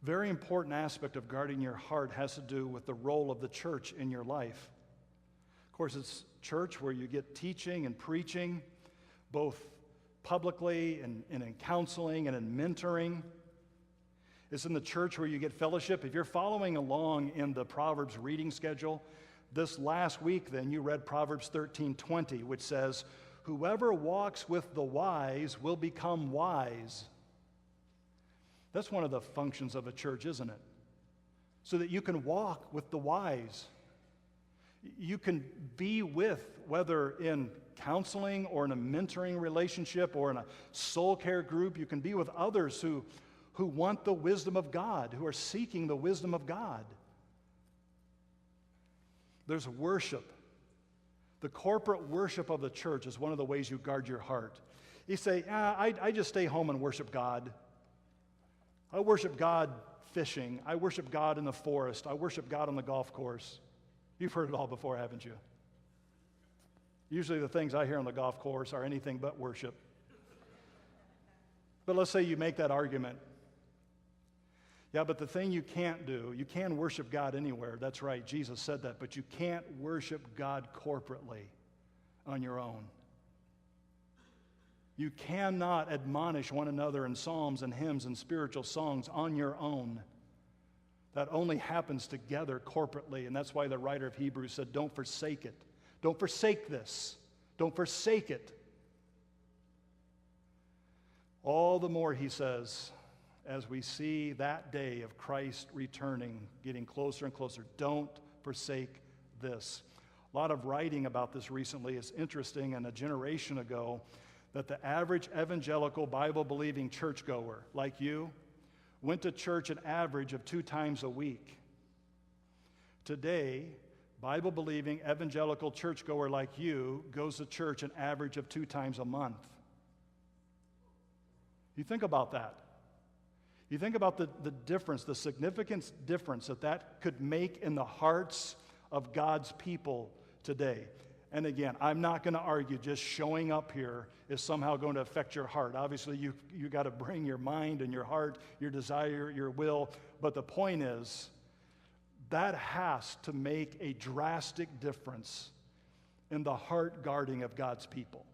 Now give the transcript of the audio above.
Very important aspect of guarding your heart has to do with the role of the church in your life. Of course, it's church where you get teaching and preaching, both publicly and in counseling and in mentoring. It's in the church where you get fellowship. If you're following along in the Proverbs reading schedule, this last week then you read Proverbs 13:20, which says, "Whoever walks with the wise will become wise." That's one of the functions of a church, isn't it? So that you can walk with the wise. You can be with, whether in counseling or in a mentoring relationship or in a soul care group, you can be with others who want the wisdom of God, who are seeking the wisdom of God. There's worship. The corporate worship of the church is one of the ways you guard your heart. You say, I just stay home and worship God. I worship God fishing. I worship God in the forest. I worship God on the golf course. You've heard it all before, haven't you? Usually the things I hear on the golf course are anything but worship. But let's say you make that argument. Yeah, but the thing you can't do, you can worship God anywhere. That's right, Jesus said that. But you can't worship God corporately on your own. You cannot admonish one another in psalms and hymns and spiritual songs on your own. That only happens together corporately, and that's why the writer of Hebrews said, don't forsake it. Don't forsake this. Don't forsake it. All the more, he says, as we see that day of Christ returning, getting closer and closer, don't forsake this. A lot of writing about this recently is interesting, and a generation ago, that the average evangelical Bible-believing churchgoer like you went to church an average of 2 times a week. Today, Bible-believing evangelical churchgoer like you goes to church an average of 2 times a month. You think about that. You think about the difference, the significant difference that could make in the hearts of God's people today. And again, I'm not going to argue just showing up here is somehow going to affect your heart. Obviously, you got to bring your mind and your heart, your desire, your will. But the point is, that has to make a drastic difference in the heart guarding of God's people.